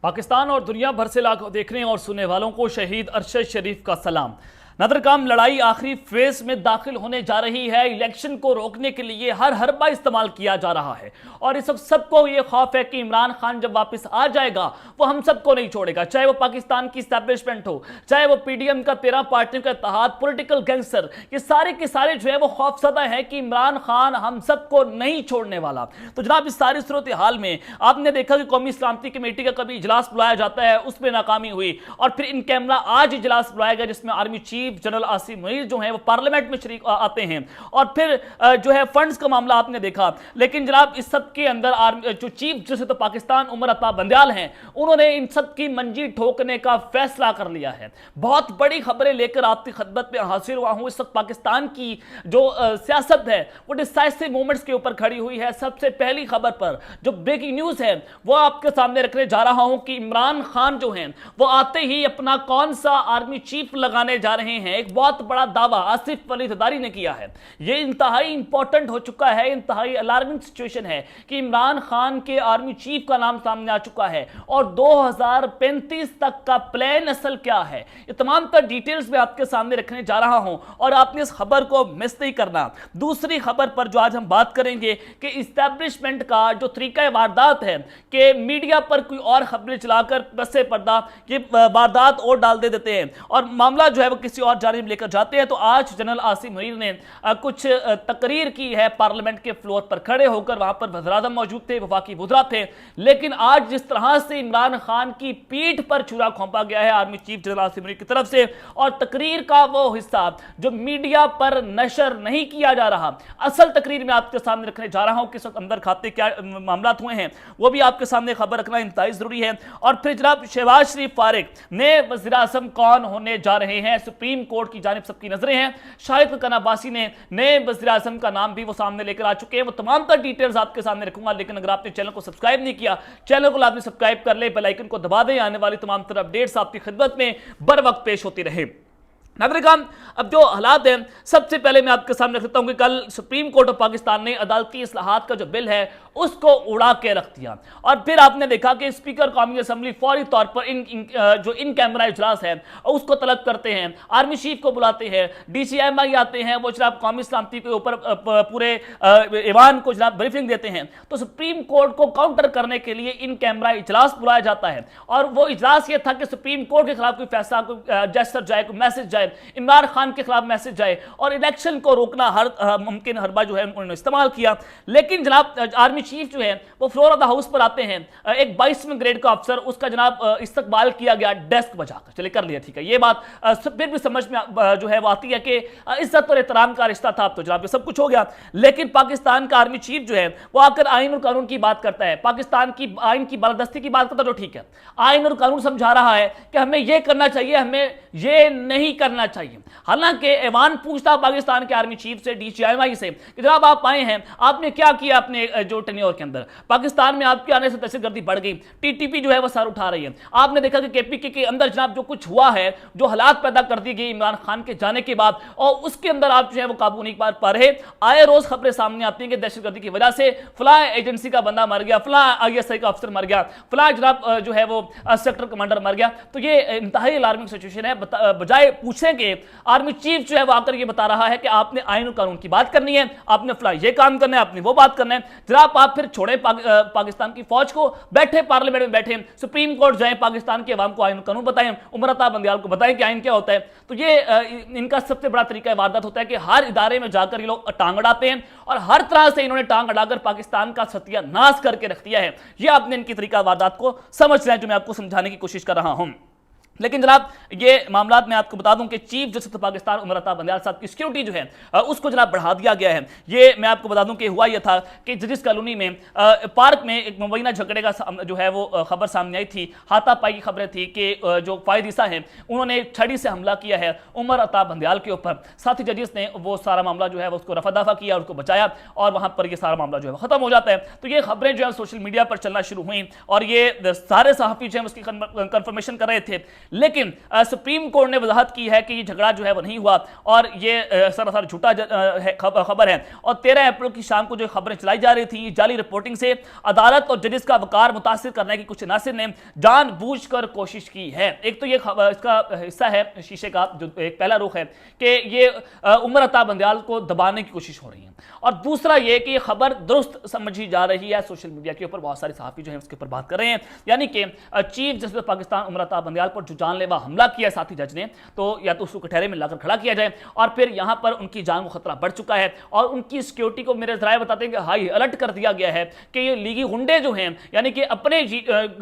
पाकिस्तान और दुनिया भर से लाखों देखने और सुनने वालों को शहीद अरशद शरीफ का सलाम। नदरकाम लड़ाई आखिरी फेज में दाखिल होने जा रही है। इलेक्शन को रोकने के लिए हर हरबा इस्तेमाल किया जा रहा है और इस वक्त सबको ये खौफ है कि इमरान खान जब वापस आ जाएगा वो हम सबको नहीं छोड़ेगा, चाहे वो पाकिस्तान की एस्टैब्लिशमेंट हो, चाहे वो पीडीएम का 13 पार्टियों का इत्तेहाद, पॉलिटिकल गैंगस्टर, ये सारे के सारे जो है वो खौफसदा है कि इमरान खान हम सबको नहीं छोड़ने वाला। तो जनाब इस सारी सूरत हाल में आपने देखा कि कौमी सलामती कमेटी का कभी इजलास बुलाया जाता है, उसमें नाकामी हुई और फिर इन कैमरा आज इजलास बुलाया गया जिसमें army chief general Asim Munir जो है वो पार्लियामेंट में शरीक आते हैं और फिर जो है फंड्स का मामला आपने देखा। लेकिन जनाब इस सब के अंदर जो चीफ जस्टिस तो पाकिस्तान उमर अता बंदयाल हैं, उन्होंने इन सब की मंजी ठोकने का फैसला कर लिया है। बहुत बड़ी खबरें लेकर आपकी खिदमत में हाजिर हुआ हूं। इस वक्त पाकिस्तान की जो सियासत है वो डिसाइसिव मोमेंट्स के ऊपर खड़ी हुई है। सबसे पहली खबर पर जो ब्रेकिंग न्यूज है वो आपके सामने रखने जा रहा हूं कि इमरान खान जो हैं वो आते ही अपना कौन सा आर्मी चीफ लगाने जा रहे हैं। एक बहुत बड़ा दावा आसिफ अली जरदारी ने किया है। यह इंतहाई इंपॉर्टेंट हो चुका है, इंतहाई अलार्मिंग सिचुएशन है कि इमरान खान के आर्मी चीफ का नाम सामने आ चुका है और 2035 तक का प्लान असल क्या है, ये तमाम तर डिटेल्स में आपके सामने रखने जा रहा हूं और आपने इस खबर को मिस नहीं करना। दूसरी खबर पर जो आज हम बात करेंगे कि इस्टेब्लिशमेंट का जो तरीका वारदात है कि मीडिया पर कोई और खबरें चलाकर बसे पर्दा ये वारदात और डाल देते हैं और मामला जो है वो किसी और जानिब लेकर जाते हैं। तो आज जनरल आसिम मुनीर ने कुछ तकरीर की है पार्लियामेंट के फ्लोर पर खड़े होकर। वहां पर वज़ीर-ए-आज़म मौजूद थे, वफाकी वज़ीर थे, लेकिन आज जिस तरह से इमरान खान की पीठ पर छुरा खोंपा गया है army chief general Asim Munir की तरफ से और तकरीर का वो हिस्सा जो मीडिया पर नशर नहीं किया जा रहा, असल तकरीर में आपके सामने रखने जा रहा हूं। किस वक्त अंदर खाते क्या मामला हुए हैं वो भी आपके सामने खबर रखना इंतहाई जरूरी है। और फिर जनाब शहबाज शरीफ फारिग ने वज़ीर-ए-आज़म कौन होने जा रहे हैं, सुप्रीम कोर्ट की जानिब सबकी नजरें हैं। शाहिद खान अब्बासी ने नए वज़ीर-ए-आज़म का नाम भी वो सामने लेकर आ चुके हैं। वो तमाम तर डिटेल्स आपके सामने रखूंगा, लेकिन अगर आपने चैनल को सब्सक्राइब नहीं किया, चैनल को लाजमी सब्सक्राइब कर ले, बेल आइकन को दबा दें, आने वाली तमाम तर अपडेट्स आपकी खिदमत में बर वक्त पेश होती रहे। नाज़रीन, अब जो हालात हैं सबसे पहले मैं आपके सामने रखता हूं कि कल सुप्रीम कोर्ट ऑफ पाकिस्तान ने अदालती इस्लाहात का जो बिल है उसको उड़ा के रख दिया और फिर आपने देखा कि स्पीकर कौमी असम्बली फौरी तौर पर जो इन कैमरा इजलास है उसको तलब करते हैं, आर्मी चीफ को बुलाते हैं, DCMI आते हैं, वो जनाब कौमी सलामती के ऊपर पूरे ईवान को जनाब ब्रीफिंग देते हैं। तो सुप्रीम कोर्ट को काउंटर करने के लिए इन कैमरा इजलास बुलाया जाता है और वो इजलास ये था कि सुप्रीम कोर्ट के खिलाफ कोई फैसला, कोई जेस्चर जाए, कोई मैसेज जाए, इमरान खान के खिलाफ मैसेज जाए और इलेक्शन को रोकना हर मुमकिन हरबा जो है उन्होंने इस्तेमाल किया। लेकिन जनाब आर्मी चीफ जो है वो फ्लोर ऑफ द हाउस पर आते हैं, एक 22वें ग्रेड का अफसर, उसका जनाब इस्तकबाल किया गया डेस्क बजाकर। चले कर लिया, ठीक है, ये बात फिर भी समझ में जो है वो आती है कि इज्जत और एहतराम का रिश्ता था, तो जनाब ये सब कुछ हो गया। लेकिन पाकिस्तान का आर्मी चीफ जो है वो आकर आइन और कानून की बात करता है, पाकिस्तान की आइन की बालादस्ती की बात करता है। तो ठीक है, आइन और कानून समझा रहा है कि हमें ये करना चाहिए, हमें ये नहीं करना चाहिए। हालांकि ऐवान पूछता पाकिस्तान के आर्मी चीफ से, DCMI से कि जनाब आप आए हैं, आपने क्या किया अपने जो टेन्योर के अंदर, पाकिस्तान में आपके आने से दहशतगर्दी बढ़ गई, TTP जो है वो सर उठा रही है। आपने देखा कि KPK के अंदर जनाब जो कुछ हुआ है, जो हालात पैदा कर दी गई इमरान खान के जाने के बाद, और उसके अंदर आप जो है वो काबू नहीं पा रहे। आए रोज खबरें सामने आती हैं कि दहशतगर्दी की वजह से फलां एजेंसी का बंदा मर गया, फलां ISI का अफसर मर गया, फलां जनाब जो है वो सेक्टर कमांडर मर गया। तो ये इंतहाई अलार्मिंग सिचुएशन है। बजाय पूछें कि आर्मी चीफ जो है वो आकर ये बता रहा है कि आपने आइन और कानून की बात करनी है, आपने फला ये काम करना है, आपने वो बात करना है, जनाब आप फिर छोड़े पाकिस्तान की फौज को, बैठे पार्लियामेंट में बैठे, सुप्रीम कोर्ट जाए, पाकिस्तान के अवाम को आइन और कानून बताएं, उमर अता बंदयाल को बताएं कि आइन क्या होता है। तो ये इनका सबसे बड़ा तरीका वारदात होता है कि हर इदारे में जाकर ये लोग टांग अड़ाते हैं और हर तरह से इन्होंने टांग अड़ाकर पाकिस्तान का सत्यानाश करके रख दिया है। ये आपने इनकी तरीका वारदात को समझ रहे हैं जो मैं आपको समझाने की कोशिश कर रहा हूं। लेकिन जनाब ये मामला मैं आपको बता दूं कि चीफ जस्टिस पाकिस्तान उमर अता बंदयाल साहब की सिक्योरिटी जो है उसको जनाब बढ़ा दिया गया है। ये मैं आपको बता दूं कि हुआ यह था कि जजिस कॉलोनी में पार्क में एक मुबैना झगड़े का जो है वो खबर सामने आई थी, हाथापाई की खबरें थी कि जो फायद ईसा है उन्होंने छड़ी से हमला किया है उमर अता बंदयाल के ऊपर। साथ ही जजिस ने वो सारा मामला जो है वो उसको रफा दफा किया, उसको बचाया और वहां पर ये सारा मामला जो है खत्म हो जाता है। तो ये खबरें जो है सोशल मीडिया पर चलना शुरू हुई और ये सारे सहाफी जो है उसकी कंफर्मेशन कर रहे थे। लेकिन सुप्रीम कोर्ट ने वजाहत की है कि ये झगड़ा जो है वो नहीं हुआ और ये सरासर झूठा खबर है। और 13 अप्रैल की शाम को जो खबरें चलाई जा रही थी जाली रिपोर्टिंग से अदालत और जजेस का वकार मुतासिर करने की कुछ नासिर ने जानबूझकर कोशिश की है। एक तो ये इसका हिस्सा है शीशे का, जो एक पहला रुख है कि ये उमर अता बंदयाल को दबाने की कोशिश हो रही है, और दूसरा ये कि ये खबर दुरुस्त समझी जा रही है। सोशल मीडिया के ऊपर बहुत सारे सहाफी जो है उसके ऊपर बात कर रहे हैं, यानी कि चीफ जस्टिस पाकिस्तान उमर अता बंदयाल पर जो जानलेवा हमला किया साथी जज ने, तो या तो उसको कटहरे में लाकर खड़ा किया जाए और फिर यहां पर उनकी जान को खतरा बढ़ चुका है और उनकी सिक्योरिटी को मेरे जराए बताते हैं कि हाई अलर्ट कर दिया गया है कि ये लीगी गुंडे जो हैं, यानी कि अपने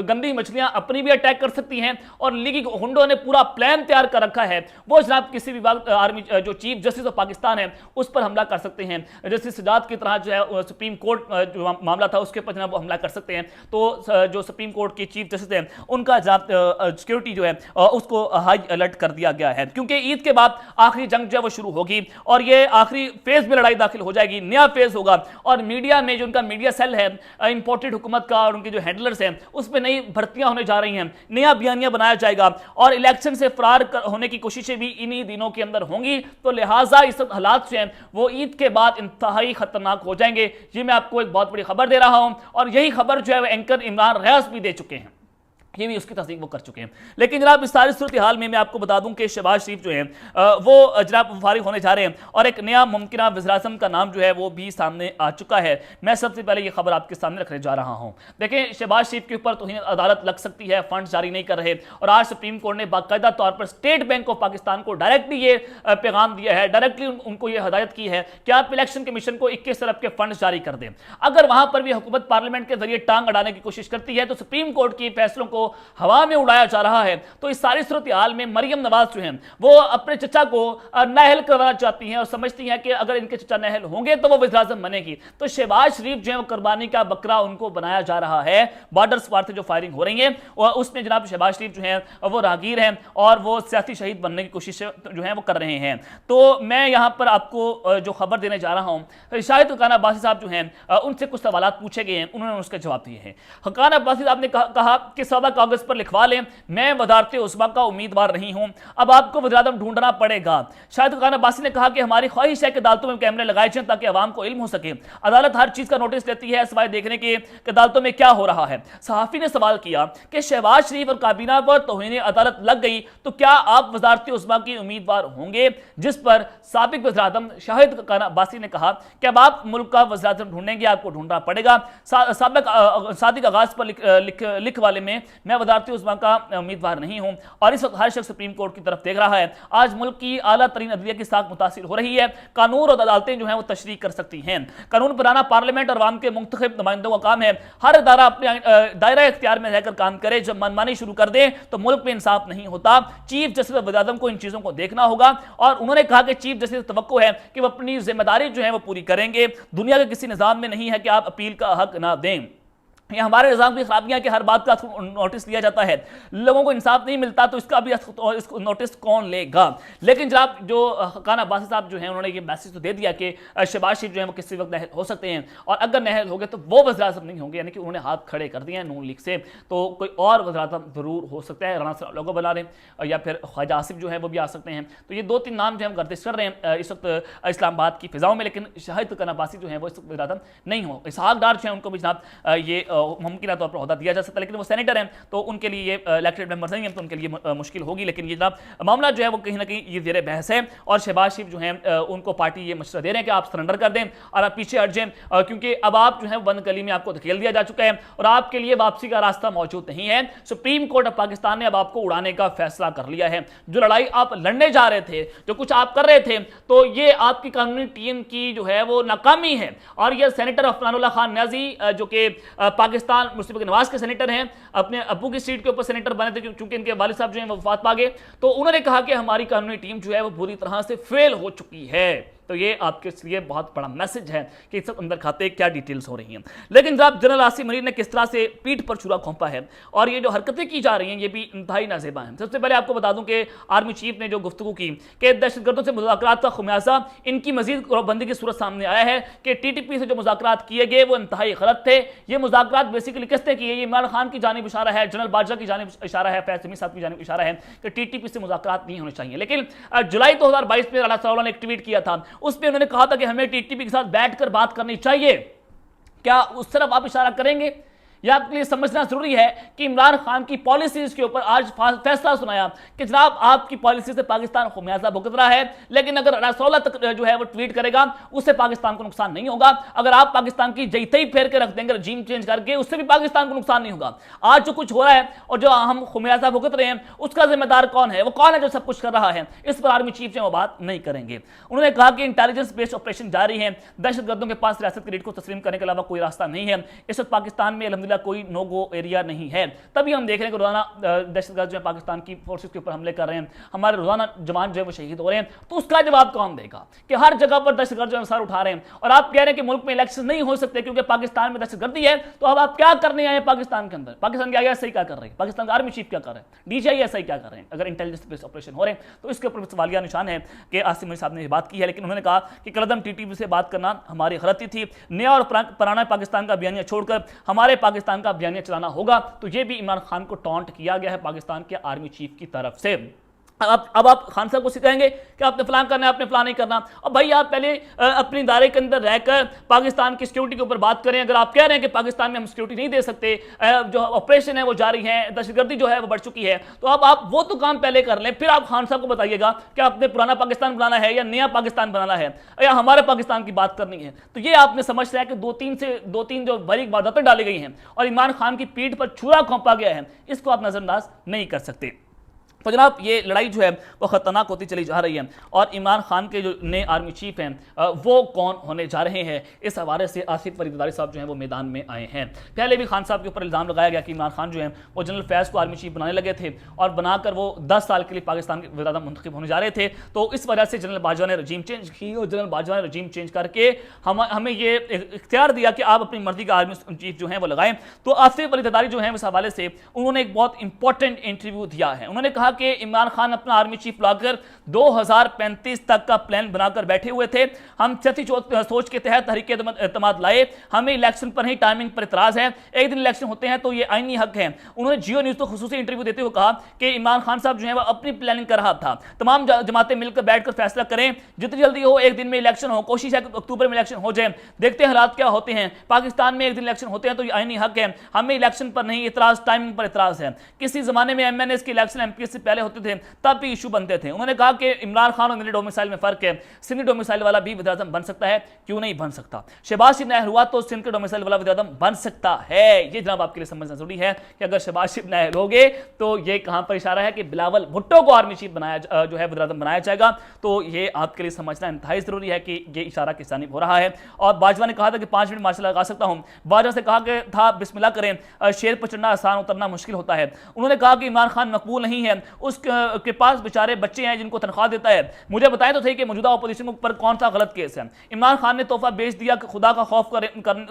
गंदी मछलियां अपनी भी अटैक कर सकती हैं और लीगी गुंडों ने पूरा प्लान तैयार कर रखा है। वो जनाब किसी भी आर्मी जो चीफ जस्टिस ऑफ पाकिस्तान है उस पर हमला कर सकते हैं, जस्टिस सजाद की तरह जो है सुप्रीम कोर्ट जो मामला था उसके पर जनाब हमला कर सकते हैं। तो जो सुप्रीम कोर्ट के चीफ जस्टिस हैं उनका जनाब सिक्योरिटी जो है उसको हाई अलर्ट कर दिया गया है, क्योंकि ईद के बाद आखिरी जंग जो है वो शुरू होगी और ये आखिरी फेज में लड़ाई दाखिल हो जाएगी, नया फेज होगा। और मीडिया में जो उनका मीडिया सेल है इंपोर्टेड हुकूमत का और उनके जो हैंडलर्स हैं उसमें नई भर्तियां होने जा रही हैं, नया बयानिया बनाया जाएगा और इलेक्शन से फरार होने की कोशिशें भी इन्हीं दिनों के अंदर होंगी। तो लिहाजा इस हालात जो हैं वो ईद के बाद इंतहाई खतरनाक हो जाएंगे। ये मैं आपको एक बहुत बड़ी खबर दे रहा हूं और यही खबर जो है एंकर इमरान रियाज भी दे चुके हैं, ये भी उसकी तस्दीक वो कर चुके हैं। लेकिन जनाब इस सारी सूरत हाल में मैं आपको बता दूं कि शहबाज शरीफ जो है वो जनाब फारिग होने जा रहे हैं और एक नया मुमकिन वज़ीर-ए-आज़म का नाम जो है वो भी सामने आ चुका है। मैं सबसे पहले ये खबर आपके सामने रखने जा रहा हूं। देखें, शहबाज शरीफ के ऊपर तौहीन अदालत लग सकती है, फंड जारी नहीं कर रहे और आज सुप्रीम कोर्ट ने बाकायदा तौर पर स्टेट बैंक ऑफ पाकिस्तान को डायरेक्टली ये पैगाम दिया है, डायरेक्टली उनको ये हदायत की है कि आप इलेक्शन कमीशन को 21 अरब के फंड जारी कर दें। अगर वहां पर भी हुकूमत पार्लियामेंट के जरिए टांग अड़ाने की कोशिश करती है तो सुप्रीम कोर्ट के फैसलों को हवा में उड़ाया जा रहा है। तो इस सारी सूरत हाल में मरियम नवाज जो हैं वो अपने चचा को नाअहल करवाना चाहती हैं और समझती हैं कि अगर इनके चचा नाअहल होंगे तो वो वज़ीर-ए-आज़म बनेगी। तो शहबाज शरीफ जो है वो कुर्बानी का बकरा उनको बनाया जा रहा है। बॉर्डर्स पार से जो फायरिंग हो रही है और उसमें जनाब शहबाज शरीफ जो है वो राहगीर हैं और वो सियासी शहीद बनने की कोशिश जो है वो कर रहे हैं। तो मैं यहाँ पर आपको जो खबर देने जा रहा हूँ, शाहिद हक्कान अब्बासी साहब जो हैं उनसे कुछ सवाल पूछे गए हैं, उन्होंने उसके जवाब दिए हैं। हक्कान अब्बासी साहब ने कहा कि सादा कागज पर लिखवा लें, मैं वज़ारत उस्मा का उम्मीदवार नहीं हूं, अब आपको वज़ीर-ए-आज़म ढूंढना पड़ेगा। शाहिद हक्कान अब्बासी ने कहा कि हमारी ख्वाहिश है कि अदालतों में कैमरे लगाए जाएं ताकि अवाम को इल्म हो सके। अदालत हर चीज का नोटिस लेती है सिवाय देखने के कि अदालतों में क्या हो रहा है। सहाफी ने सवाल किया कि शहबाज शरीफ और काबीना पर तौहीन अदालत लग गई तो क्या आप वज़ारत उस्मा की उम्मीदवार होंगे, जिस पर साबिक वज़ीर-ए-आज़म शाहिद हक्कान अब्बासी ने कहा कि अब आप मुल्क का वज़ीर-ए-आज़म ढूंढेंगे, आपको ढूंढना पड़ेगा। सादिक आगाज पर लिख वाले में मैं वज़ारत उस्मा का उम्मीदवार नहीं हूं और इस वक्त हर शख्स सुप्रीम कोर्ट की तरफ देख रहा है। आज मुल्क की आला तरीन अदलिया की साख मुतासिर हो रही है। कानून और अदालतें जो हैं वो तशरीह कर सकती हैं। कानून बनाना पार्लियामेंट और अवाम के मुंतखब नुमाइंदों का काम है। हर इदारा अपने दायरा इख्तियार में रहकर काम करे। जब मनमानी शुरू कर दे तो मुल्क में इंसाफ नहीं होता। चीफ जस्टिस वज़ीर-ए-आज़म को इन चीज़ों को देखना होगा और उन्होंने कहा कि चीफ जस्टिस तवक्को है कि वो अपनी जिम्मेदारी जो है वो पूरी करेंगे। दुनिया के किसी निज़ाम में नहीं है कि आप अपील का हक ना दें। ये हमारे निज़ाम की खराबियाँ कि हर बात का नोटिस लिया जाता है, लोगों को इंसाफ नहीं मिलता तो इसका भी नोटिस कौन लेगा। लेकिन जनाब जो हक्कान अब्बासी साहब जो हैं उन्होंने ये मैसेज तो दे दिया कि शहबाज शरीफ जो है वो किसी वक्त नाअहल हो सकते हैं और अगर नाअहल हो गए तो वो वज़ीर-ए-आज़म नहीं होंगे, यानी कि उन्होंने हाथ खड़े कर दिए हैं नून लीग से। तो कोई और वज़ीर-ए-आज़म ज़रूर हो सकता है, राना सनाउल्लाह को बना लें या फिर ख्वाजा आसिफ जो है वो भी आ सकते हैं। तो ये 2-3 नाम जो हम गर्दिश कर रहे हैं इस वक्त इस्लामाबाद की फिजाओं में, लेकिन शाहिद हक्कान अब्बासी जो है वो इस वक्त वज़ीर-ए-आज़म नहीं हो। इसहाक डार जो है उनको भी जनाब ये मुमकिन तौर पर ओहदा दिया जा सकता है, लेकिन वो सेनेटर हैं तो उनके लिए ये इलेक्टेड मेंबर्स नहीं हैं तो उनके लिए मुश्किल होगी। लेकिन ये जनाब मामला जो है वो कहीं ना कहीं ये ज़ेरे बहस है और शहबाज शरीफ जो है उनको पार्टी ये मशवरा दे रहे हैं कि आप सरेंडर कर दें और आप पीछे हट जाएं, क्योंकि अब आप जो है बंद गली में आपको धकेल दिया जा चुका है और आपके लिए वापसी का रास्ता मौजूद नहीं है। सुप्रीम कोर्ट ऑफ पाकिस्तान ने अब आपको उड़ाने का फैसला कर लिया है। जो लड़ाई आप लड़ने जा रहे थे, जो कुछ आप कर रहे थे, तो ये आपकी कानूनी टीम की जो है वो नाकामी है। और ये सेनेटर अफनानुल्लाह खान न्याजी जो कि पाकिस्तान मुस्लिम लीग नवाज के सेनेटर हैं, अपने अब्बू की सीट के ऊपर सेनेटर बने थे क्योंकि इनके वालिद साहब जो हैं वो वफात पा गए, तो उन्होंने कहा कि हमारी कानूनी टीम जो है वो पूरी तरह से फेल हो चुकी है। तो ये आपके लिए बहुत बड़ा मैसेज है कि इस अंदर खाते क्या डिटेल्स हो रही हैं। लेकिन जनाब जनरल आसिम मनीर ने किस तरह से पीठ पर छुरा घोंपा है और ये जो हरकतें की जा रही हैं ये भी इंतहाई नाज़ेबा है। सबसे पहले आपको बता दूं कि आर्मी चीफ ने जो गुफ्तगू की कि दहशतगर्दों से मुज़ाकरात का खुमियाजा इनकी मजीद बंदी की सूरत सामने आया है कि टीटीपी से जो मुज़ाकरात किए गए वो इंतहाई गलत थे। ये मुज़ाकरात बेसिकली किसने किए, ये इमरान खान की जानिब इशारा है, जनरल बाजवा की जानिब इशारा है, फैज़ समीर साहब की जानिब इशारा है कि टीटीपी से मुज़ाकरात नहीं होने चाहिए। लेकिन जुलाई 2022 में राणा ने एक ट्वीट किया था, उसमें उन्होंने कहा था कि हमें टीटीपी के साथ बैठकर बात करनी चाहिए। क्या उस तरफ आप इशारा करेंगे? यह आपके लिए समझना जरूरी है कि इमरान खान की पॉलिसीज के ऊपर आज फैसला सुनाया कि जनाब आपकी पॉलिसी से पाकिस्तान खुमियाजा भुगत रहा है, लेकिन अगर रसौला तक जो है वो ट्वीट करेगा उससे पाकिस्तान को नुकसान नहीं होगा। अगर आप पाकिस्तान की जैसे फेर के रख देंगे रजीम चेंज करके, उससे भी पाकिस्तान को नुकसान नहीं होगा। आज जो कुछ हो रहा है और जो हम खुमियाजा भुगत रहे हैं उसका जिम्मेदार कौन है, वो कौन है जो सब कुछ कर रहा है, इस पर आर्मी चीफ ने वो बात नहीं करेंगे। उन्होंने कहा कि इंटेलिजेंस बेस्ड ऑपरेशन जारी है, दहशतगर्दों के पास रियासत की रीढ़ को तस्लीम करने के अलावा कोई रास्ता नहीं है। इस वक्त पाकिस्तान में अल्हम्दुलिल्लाह कोई नो गो एरिया नहीं है। तभी हम देख रहे हैं कि रोजाना दहशतगर्द जो है पाकिस्तान की फोर्सेस के ऊपर हमले कर रहे हैं, हमारे रोजाना जवान जो है वो शहीद हो रहे हैं। तो उसका जवाब कौन देगा कि हर जगह पर दहशतगर्द जो है सर उठा रहे हैं और आप कह रहे हैं कि मुल्क में इलेक्शन नहीं हो सकते क्योंकि पाकिस्तान में दहशतगर्दी है। तो अब आप क्या करने आए पाकिस्तान के अंदर? पाकिस्तान के आगे सही क्या कर रहे हैं, पाकिस्तान का आर्मी चीफ क्या कर रहे हैं, डीजीआई सही क्या कर रहे हैं? अगर इंटेलिजेंस बेस्ड ऑपरेशन हो रहे हैं तो इसके ऊपर सवालिया निशान है कि आसिम मनीर साहब ने बात की है। लेकिन उन्होंने कहा कि कलदम टीटीपी से बात करना हमारी गलती थी, नया और पुराना पाकिस्तान का बयानिया छोड़कर हमारे पाकिस्तान का बयानिया चलाना होगा। तो ये भी इमरान खान को टॉन्ट किया गया है पाकिस्तान के आर्मी चीफ की तरफ से। अब आप खान साहब को सिखाएंगे कि आपने फलां करना है, आपने फलां नहीं करना। अब भाई आप पहले अपनी दायरे के अंदर रहकर पाकिस्तान की सिक्योरिटी के ऊपर बात करें। अगर आप कह रहे हैं कि पाकिस्तान में हम सिक्योरिटी नहीं दे सकते, जो ऑपरेशन है वो जारी है, दहशतगर्दी जो है वो बढ़ चुकी है, तो अब आप वो तो काम पहले कर लें, फिर आप खान साहब को बताइएगा कि आपने पुराना पाकिस्तान बनाना है या नया पाकिस्तान बनाना है या हमारे पाकिस्तान की बात करनी है। तो ये आपने समझ लिया कि दो तीन जो बारीक वारदातें डाली गई हैं और इमरान खान की पीठ पर छुरा घोंपा गया है, इसको आप नजरअंदाज नहीं कर सकते। तो जनाब ये लड़ाई जो है वो खतरनाक होती चली जा रही है और इमरान खान के जो नए आर्मी चीफ हैं वो कौन होने जा रहे हैं, इस हवाले से आसिफ फरीदारी साहब जो हैं वो मैदान में आए हैं। पहले भी खान साहब के ऊपर इल्ज़ाम लगाया गया कि इमरान खान जो हैं वो जनरल फैज़ को आर्मी चीफ बनाने लगे थे और बनाकर वो 10 साल के लिए पाकिस्तान के वज़ीर-ए-आज़म मुंतखब होने जा रहे थे। तो इस वजह से जनरल बाजवा ने रजीम चेंज की और जनरल बाजवा ने रजीम चेंज करके हमें ये इख्तियार दिया कि आप अपनी मर्जी का आर्मी चीफ जो है वो लगाएं। तो आसिफ फरीदारी जो है इस हवाले से उन्होंने एक बहुत इंपॉर्टेंट इंटरव्यू दिया है। उन्होंने कहा कि इमरान खान अपना आर्मी चीफ लाकर 2035 तक का प्लान बनाकर बैठे हुए थे। हम सियासी सोच के तहत तहरीक एतमाद लाए, हमें इलेक्शन पर ही टाइमिंग पर इतराज है, एक दिन इलेक्शन होते हैं तो ये आईनी हक है। उन्होंने जियो न्यूज को खुसूसी इंटरव्यू देते हुए कहा कि इमरान खान साहब जो है वो अपनी प्लानिंग कर रहा था, तमाम जमातें मिलकर बैठकर फैसला करें, जितनी जल्दी हो एक दिन में इलेक्शन हो, कोशिश है कि अक्टूबर में इलेक्शन हो जाए, देखते हैं हालात क्या होते हैं। पाकिस्तान में एक दिन इलेक्शन होते हैं तो ये आईनी हक है, हमें इलेक्शन पर नहीं इतराज, टाइमिंग पर इतराज है। किसी जमाने में एमएनएस के इलेक्शन एमपीएस से पहले होते थे तब भी इशू बनते थे। उन्होंने कहा कि इमरान खान और मिनी डोमिसाइल में फर्क है, सिंध डोमिसाइल वाला भी वज़ीर-ए-आज़म बन सकता है, क्यों नहीं बन सकता। शहबाज शरीफ नायल हुआ तो सिंध के डोमिसाइल वाला वज़ीर-ए-आज़म बन सकता है। ये जनाब आपके लिए समझना जरूरी है कि अगर शहबाज शरीफ नायल होगे तो ये कहां पर इशारा है कि बिलावल भुट्टो को आर्मी चीफ बनाया जो है वज़ीर-ए-आज़म बनाया जाएगा। तो ये आपके लिए समझना इंतहाई जरूरी है कि ये इशारा किस जानिब हो रहा है। और बाजवा ने कहा था कि 5 मिनट मार्शल लगा सकता हूं। बाजवा से कहा कि था बिस्मिल्लाह करें, शेर पर चढ़ना आसान, उतरना मुश्किल होता है। उन्होंने कहा कि इमरान खान मकबूल नहीं है, उसके पास बेचारे बच्चे हैं जिनको तनख्वाह देता है। मुझे बताएं तो सही कि मौजूदा अपोजिशन पर कौन सा गलत केस है। इमरान खान ने तोहफा बेच दिया, खुदा का खौफ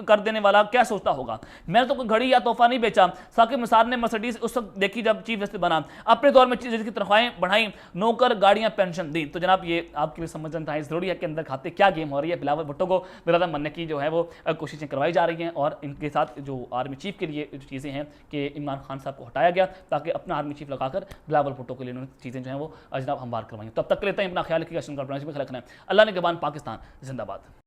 कर देने वाला क्या सोचता होगा। मैंने तो कोई घड़ी या तोहफा नहीं बेचा। साकिब निसार ने मर्सिडीज उस वक्त देखी जब चीफ जस्टिस बना, अपने दौर में जिसकी तनख्वाहें बढ़ाई, नौकर गाड़ियां पेंशन दी। तो जनाब ये आपके लिए समझना जरूरी है कि अंदर खाते क्या गेम हो रही है। बिलावल भुट्टो को वज़ीर-ए-आज़म बनने की जो है वो कोशिशें करवाई जा रही हैं और इनके साथ जो आर्मी चीफ के लिए जो चीज़ें हैं कि इमरान खान साहब को हटाया गया ताकि अपना आर्मी चीफ लगाकर बिलावल भुट्टो के लिए उन्होंने चीज़ें जो हैं वो जनाब हमवार करवाई। तो अब तक लेते हैं, अपना ख्याल रखिएगा, ख्याल रखना है। अल्लाह ने निगहबान, पाकिस्तान जिंदाबाद।